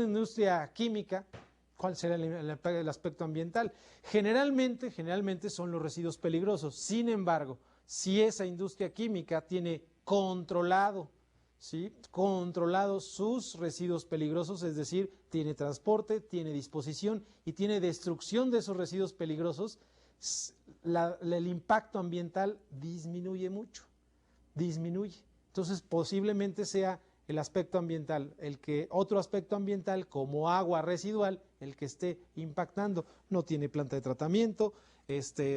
industria química, ¿cuál será el aspecto ambiental? Generalmente son los residuos peligrosos. Sin embargo, si esa industria química tiene controlado, ¿sí? Controlado sus residuos peligrosos, es decir, tiene transporte, tiene disposición y tiene destrucción de esos residuos peligrosos, el impacto ambiental disminuye mucho, disminuye. Entonces posiblemente sea el aspecto ambiental, otro aspecto ambiental como agua residual, el que esté impactando. No tiene planta de tratamiento,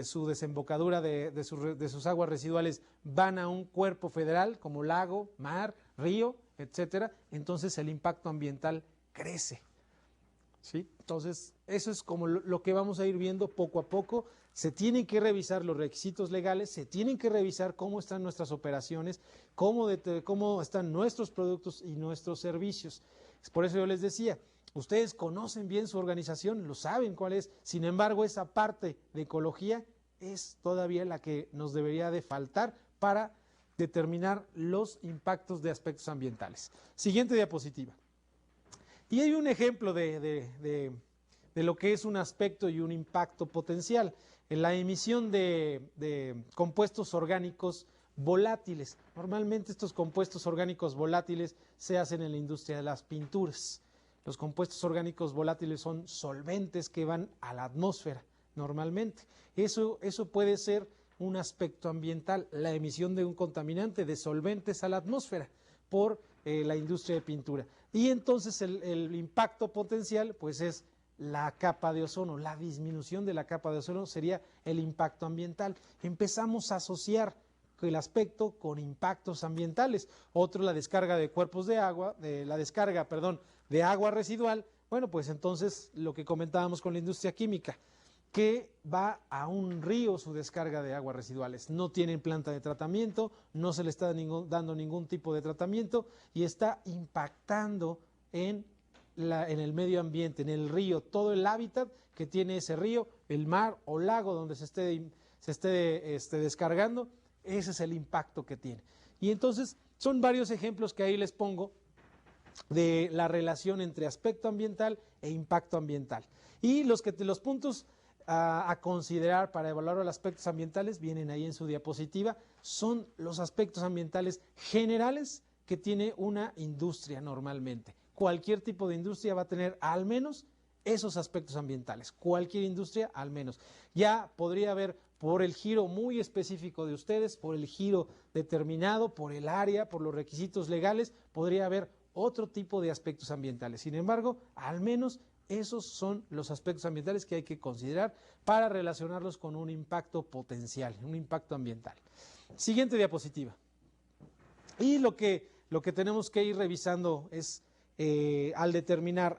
su desembocadura de sus aguas residuales van a un cuerpo federal como lago, mar, río, etcétera. Entonces el impacto ambiental crece, ¿sí? Entonces eso es como lo que vamos a ir viendo poco a poco. Se tienen que revisar los requisitos legales, se tienen que revisar cómo están nuestras operaciones, cómo están nuestros productos y nuestros servicios. Por eso yo les decía, ustedes conocen bien su organización, lo saben cuál es, sin embargo esa parte de ecología es todavía la que nos debería de faltar para determinar los impactos de aspectos ambientales. Siguiente diapositiva. Y hay un ejemplo de lo que es un aspecto y un impacto potencial en la emisión de compuestos orgánicos volátiles. Normalmente estos compuestos orgánicos volátiles se hacen en la industria de las pinturas. Los compuestos orgánicos volátiles son solventes que van a la atmósfera normalmente. Eso puede ser un aspecto ambiental, la emisión de un contaminante de solventes a la atmósfera por la industria de pintura. Y entonces el impacto potencial pues es la capa de ozono, la disminución de la capa de ozono sería el impacto ambiental. Empezamos a asociar el aspecto con impactos ambientales. Otro, la descarga de cuerpos de agua, de agua residual. Bueno, pues entonces lo que comentábamos con la industria química, que va a un río su descarga de aguas residuales. No tienen planta de tratamiento, no se le está dando ningún tipo de tratamiento y está impactando en el medio ambiente, en el río, todo el hábitat que tiene ese río, el mar o lago donde se esté descargando, ese es el impacto que tiene. Y entonces son varios ejemplos que ahí les pongo de la relación entre aspecto ambiental e impacto ambiental. Y los puntos a considerar para evaluar los aspectos ambientales vienen ahí en su diapositiva, son los aspectos ambientales generales que tiene una industria normalmente. Cualquier tipo de industria va a tener al menos esos aspectos ambientales, cualquier industria al menos. Ya podría haber por el giro muy específico de ustedes, por el giro determinado, por el área, por los requisitos legales, podría haber otro tipo de aspectos ambientales. Sin embargo, al menos esos son los aspectos ambientales que hay que considerar para relacionarlos con un impacto potencial, un impacto ambiental. Siguiente diapositiva. Y lo que tenemos que ir revisando es, al determinar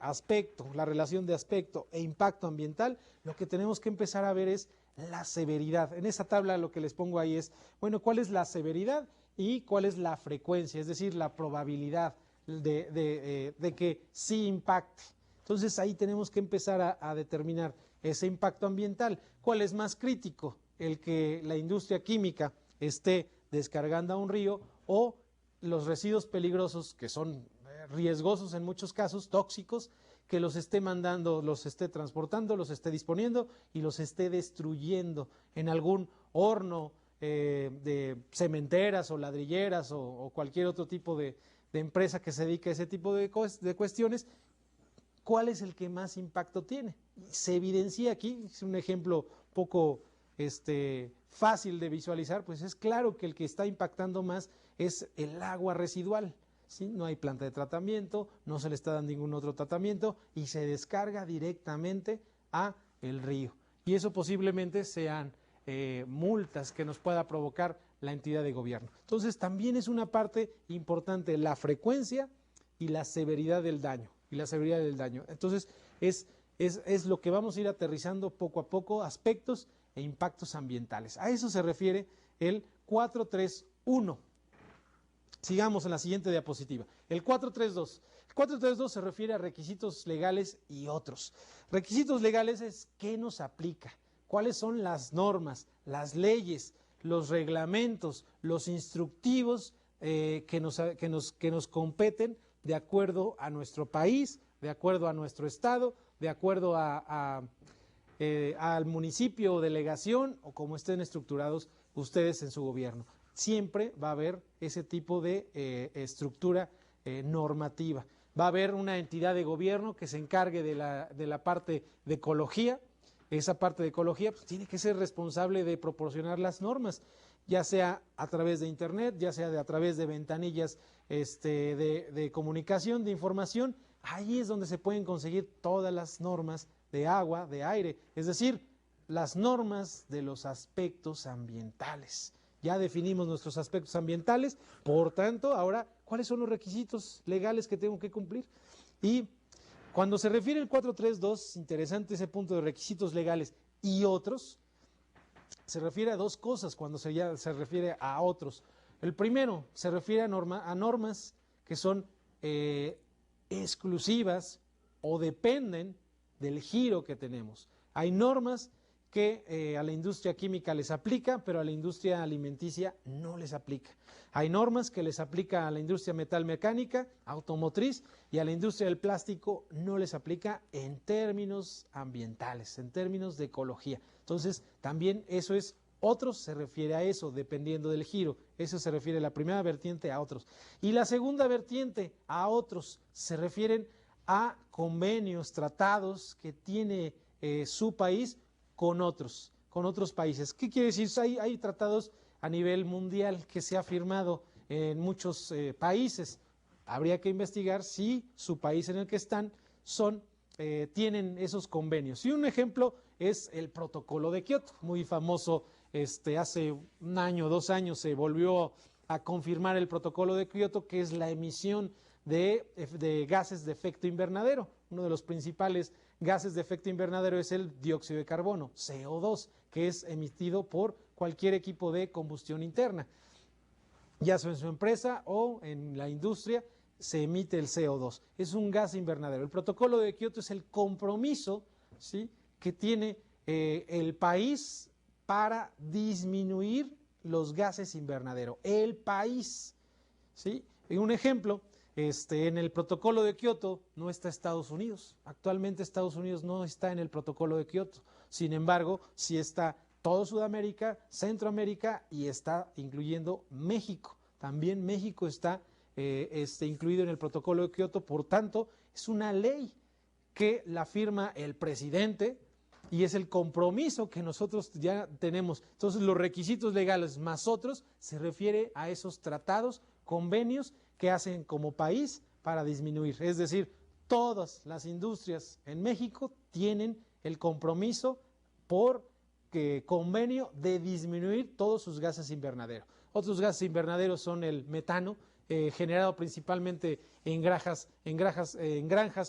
la relación de aspecto e impacto ambiental, lo que tenemos que empezar a ver es la severidad. En esa tabla lo que les pongo ahí es, bueno, ¿cuál es la severidad y cuál es la frecuencia? Es decir, la probabilidad de que sí impacte. Entonces ahí tenemos que empezar a determinar ese impacto ambiental. ¿Cuál es más crítico? El que la industria química esté descargando a un río o los residuos peligrosos que son riesgosos en muchos casos, tóxicos, que los esté mandando, los esté transportando, los esté disponiendo y los esté destruyendo en algún horno de cementeras o ladrilleras o cualquier otro tipo de empresa que se dedique a ese tipo de cuestiones. ¿Cuál es el que más impacto tiene? Se evidencia aquí, es un ejemplo poco fácil de visualizar, pues es claro que el que está impactando más es el agua residual, ¿sí? No hay planta de tratamiento, no se le está dando ningún otro tratamiento y se descarga directamente a el río. Y eso posiblemente sean multas que nos pueda provocar la entidad de gobierno. Entonces también es una parte importante la frecuencia y la severidad del daño. Entonces es lo que vamos a ir aterrizando poco a poco, aspectos e impactos ambientales. A eso se refiere el 431. Sigamos en la siguiente diapositiva. El 432. El 432 se refiere a requisitos legales y otros. Requisitos legales es qué nos aplica, cuáles son las normas, las leyes, los reglamentos, los instructivos que nos competen de acuerdo a nuestro país, de acuerdo a nuestro estado, de acuerdo al municipio o delegación o como estén estructurados ustedes en su gobierno. siempre va a haber ese tipo de estructura normativa. Va a haber una entidad de gobierno que se encargue de la parte de ecología. Esa parte de ecología pues, tiene que ser responsable de proporcionar las normas, ya sea a través de internet, ya sea a través de ventanillas de comunicación, de información. Ahí es donde se pueden conseguir todas las normas de agua, de aire, es decir, las normas de los aspectos ambientales. Ya definimos nuestros aspectos ambientales, por tanto, ahora, ¿cuáles son los requisitos legales que tengo que cumplir? Y cuando se refiere el 432, interesante ese punto de requisitos legales y otros, se refiere a dos cosas cuando se refiere a otros. El primero se refiere a normas que son exclusivas o dependen del giro que tenemos. Hay normas que a la industria química les aplica, pero a la industria alimenticia no les aplica. Hay normas que les aplica a la industria metalmecánica, automotriz, y a la industria del plástico no les aplica en términos ambientales, en términos de ecología. Entonces, también eso es, otros se refiere a eso, dependiendo del giro. Eso se refiere a la primera vertiente, a otros. Y la segunda vertiente, a otros, se refieren a convenios, tratados que tiene su país con otros países. ¿Qué quiere decir? Hay tratados a nivel mundial que se ha firmado en muchos países. Habría que investigar si su país en el que están tienen esos convenios. Y un ejemplo es el Protocolo de Kioto, muy famoso. Hace un año, 2 años se volvió a confirmar el Protocolo de Kioto, que es la emisión de gases de efecto invernadero. Uno de los principales gases de efecto invernadero es el dióxido de carbono, CO2, que es emitido por cualquier equipo de combustión interna. Ya sea en su empresa o en la industria, se emite el CO2. Es un gas invernadero. El Protocolo de Kioto es el compromiso, ¿sí?, que tiene el país para disminuir los gases invernadero. El país, ¿sí? Y un ejemplo, en el Protocolo de Kioto no está Estados Unidos. Actualmente Estados Unidos no está en el Protocolo de Kioto. Sin embargo, sí está todo Sudamérica, Centroamérica y está incluyendo México. También México está incluido en el Protocolo de Kioto. Por tanto, es una ley que la firma el presidente y es el compromiso que nosotros ya tenemos. Entonces, los requisitos legales más otros se refiere a esos tratados, convenios que hacen como país para disminuir. Es decir, todas las industrias en México tienen el compromiso por convenio de disminuir todos sus gases invernaderos. Otros gases invernaderos son el metano, generado principalmente en granjas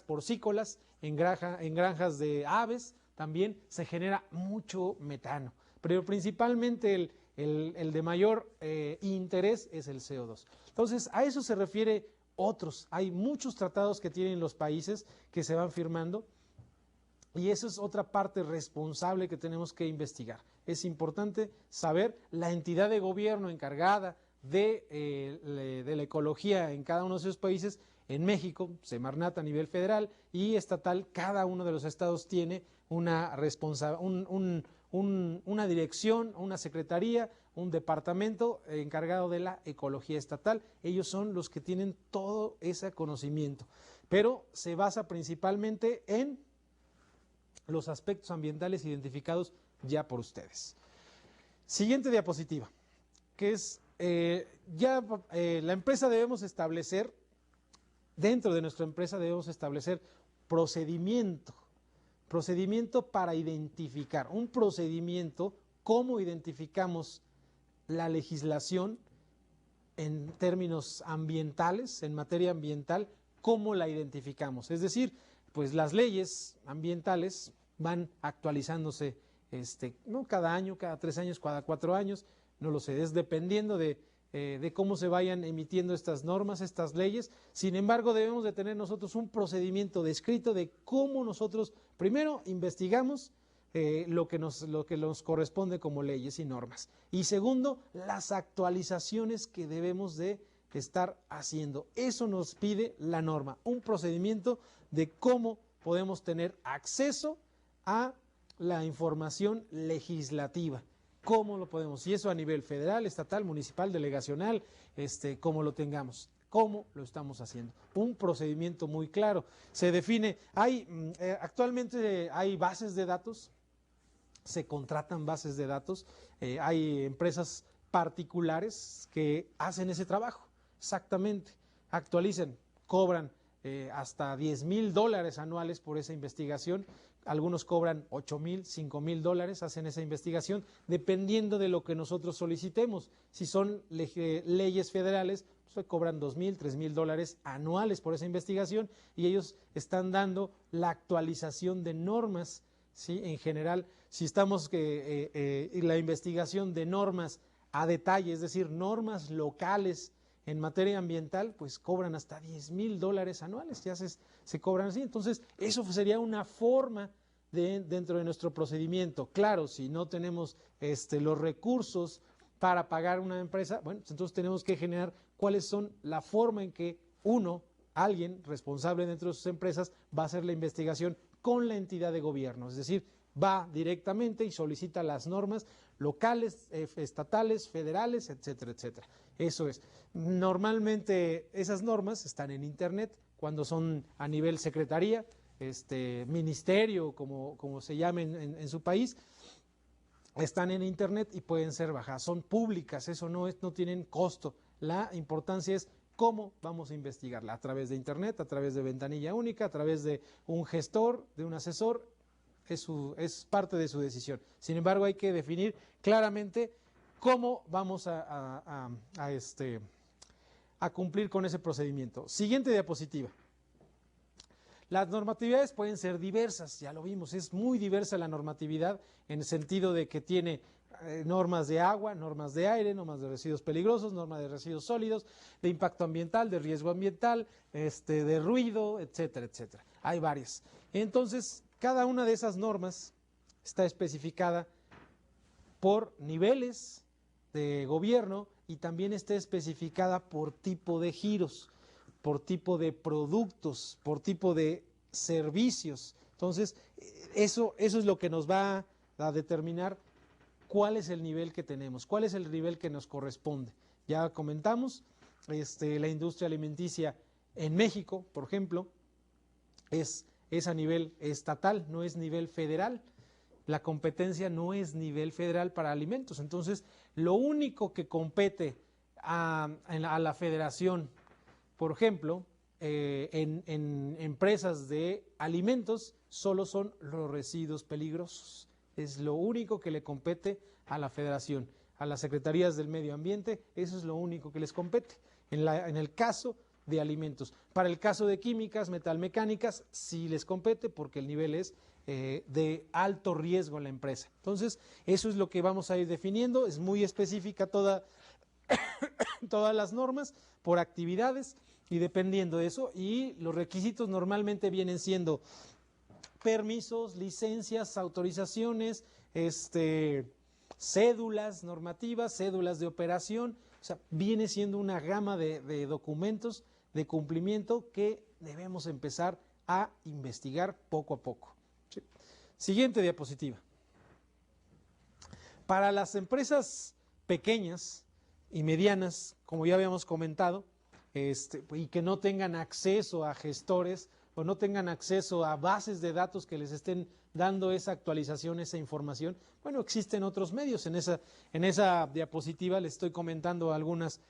porcícolas, en granjas de aves, también se genera mucho metano, pero principalmente el de mayor interés es el CO2. Entonces, a eso se refiere otros. Hay muchos tratados que tienen los países que se van firmando y eso es otra parte responsable que tenemos que investigar. Es importante saber la entidad de gobierno encargada de la ecología en cada uno de esos países. En México, Semarnat a nivel federal y estatal, cada uno de los estados tiene una dirección, una secretaría, un departamento encargado de la ecología estatal. Ellos son los que tienen todo ese conocimiento, pero se basa principalmente en los aspectos ambientales identificados ya por ustedes. Siguiente diapositiva, que es la empresa debemos establecer, dentro de nuestra empresa debemos establecer procedimiento para identificar, un procedimiento, cómo identificamos la legislación en términos ambientales, en materia ambiental, cómo la identificamos. Es decir, pues las leyes ambientales van actualizándose no cada año, cada 3 años, cada 4 años, no lo sé, es dependiendo de cómo se vayan emitiendo estas normas, estas leyes. Sin embargo, debemos de tener nosotros un procedimiento descrito de cómo nosotros, primero, investigamos lo que nos corresponde como leyes y normas. Y segundo, las actualizaciones que debemos de estar haciendo. Eso nos pide la norma, un procedimiento de cómo podemos tener acceso a la información legislativa. ¿Cómo lo podemos? Y eso a nivel federal, estatal, municipal, delegacional, como lo tengamos. ¿Cómo lo estamos haciendo? Un procedimiento muy claro. Se define, actualmente hay bases de datos, se contratan bases de datos, hay empresas particulares que hacen ese trabajo, exactamente, actualizan, cobran hasta $10,000 anuales por esa investigación. Algunos cobran $8,000, $5,000, hacen esa investigación, dependiendo de lo que nosotros solicitemos. Si son leyes federales, pues cobran $2,000, $3,000 anuales por esa investigación, y ellos están dando la actualización de normas, ¿sí? En general, si estamos la investigación de normas a detalle, es decir, normas locales en materia ambiental, pues cobran hasta $10,000 anuales, ya se cobran así. Entonces, eso sería una forma dentro de nuestro procedimiento. Claro, si no tenemos los recursos para pagar una empresa, bueno, pues entonces tenemos que generar cuáles son la forma en que alguien responsable dentro de sus empresas va a hacer la investigación con la entidad de gobierno, es decir, va directamente y solicita las normas locales, estatales, federales, etcétera, etcétera. Eso es. Normalmente esas normas están en internet, cuando son a nivel secretaría, ministerio, como se llame en su país, están en internet y pueden ser bajadas, son públicas, eso no tienen costo. La importancia es cómo vamos a investigarla, a través de internet, a través de ventanilla única, a través de un gestor, de un asesor. Es parte de su decisión. Sin embargo, hay que definir claramente cómo vamos a cumplir con ese procedimiento. Siguiente diapositiva. Las normatividades pueden ser diversas, ya lo vimos, es muy diversa la normatividad en el sentido de que tiene normas de agua, normas de aire, normas de residuos peligrosos, normas de residuos sólidos, de impacto ambiental, de riesgo ambiental, de ruido, etcétera, etcétera. Hay varias. Entonces, cada una de esas normas está especificada por niveles de gobierno y también está especificada por tipo de giros, por tipo de productos, por tipo de servicios. Entonces, eso es lo que nos va a determinar cuál es el nivel que tenemos, cuál es el nivel que nos corresponde. Ya comentamos, la industria alimenticia en México, por ejemplo, es a nivel estatal, no es nivel federal. La competencia no es nivel federal para alimentos. Entonces, lo único que compete a la federación, por ejemplo, en empresas de alimentos, solo son los residuos peligrosos. Es lo único que le compete a la federación, a las secretarías del medio ambiente, eso es lo único que les compete. En el caso de alimentos. Para el caso de químicas, metalmecánicas, sí les compete porque el nivel es de alto riesgo en la empresa. Entonces, eso es lo que vamos a ir definiendo, es muy específica todas las normas por actividades y dependiendo de eso, y los requisitos normalmente vienen siendo permisos, licencias, autorizaciones, cédulas normativas, cédulas de operación, o sea, viene siendo una gama de documentos de cumplimiento que debemos empezar a investigar poco a poco. ¿Sí? Siguiente diapositiva. Para las empresas pequeñas y medianas, como ya habíamos comentado, y que no tengan acceso a gestores o no tengan acceso a bases de datos que les estén dando esa actualización, esa información, bueno, existen otros medios. En esa diapositiva les estoy comentando algunos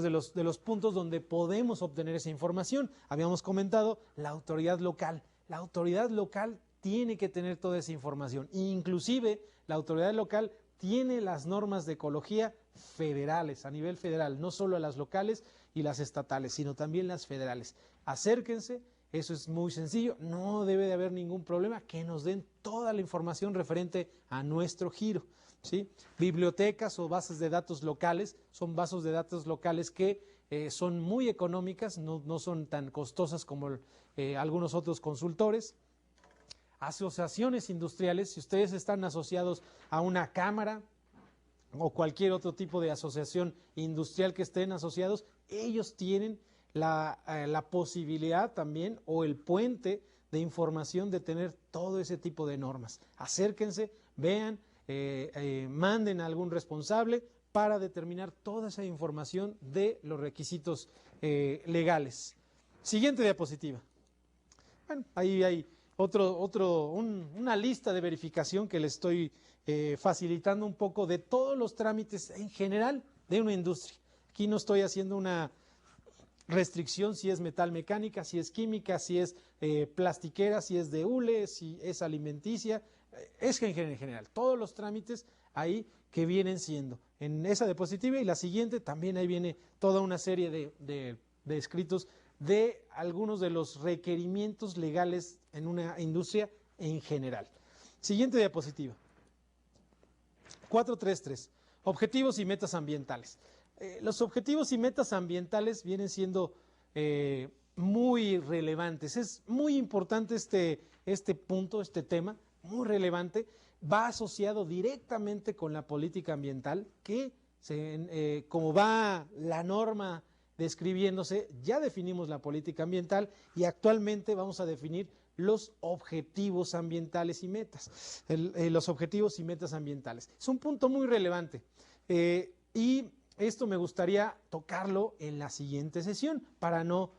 de los puntos donde podemos obtener esa información. Habíamos comentado la autoridad local. La autoridad local tiene que tener toda esa información. Inclusive la autoridad local tiene las normas de ecología federales, a nivel federal, no solo las locales y las estatales, sino también las federales. Acérquense, eso es muy sencillo, no debe de haber ningún problema, que nos den toda la información referente a nuestro giro, ¿sí? Bibliotecas o bases de datos locales, son bases de datos locales que son muy económicas, no son tan costosas como algunos otros consultores. Asociaciones industriales, si ustedes están asociados a una cámara o cualquier otro tipo de asociación industrial que estén asociados, ellos tienen la posibilidad también o el puente de información de tener todo ese tipo de normas. Acérquense, vean, manden a algún responsable para determinar toda esa información de los requisitos legales. Siguiente diapositiva. Bueno, ahí hay una lista de verificación que le estoy facilitando un poco de todos los trámites en general de una industria. Aquí no estoy haciendo una restricción si es metal mecánica, si es química, si es plastiquera, si es de hule, si es alimenticia, es que en general, todos los trámites ahí que vienen siendo. En esa diapositiva y la siguiente también ahí viene toda una serie de escritos de algunos de los requerimientos legales en una industria en general. Siguiente diapositiva. 4.3.3. Objetivos y metas ambientales. Los objetivos y metas ambientales vienen siendo muy relevantes. Es muy importante este punto, este tema, muy relevante. Va asociado directamente con la política ambiental que, como va la norma describiéndose, ya definimos la política ambiental y actualmente vamos a definir los objetivos ambientales y metas, los objetivos y metas ambientales. Es un punto muy relevante y esto me gustaría tocarlo en la siguiente sesión para no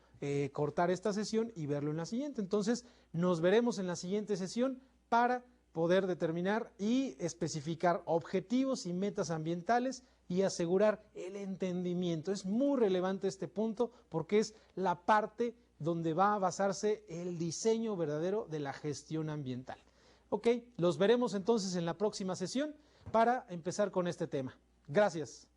cortar esta sesión y verlo en la siguiente. Entonces nos veremos en la siguiente sesión para poder determinar y especificar objetivos y metas ambientales y asegurar el entendimiento. Es muy relevante este punto porque es la parte donde va a basarse el diseño verdadero de la gestión ambiental. Ok, los veremos entonces en la próxima sesión para empezar con este tema. Gracias.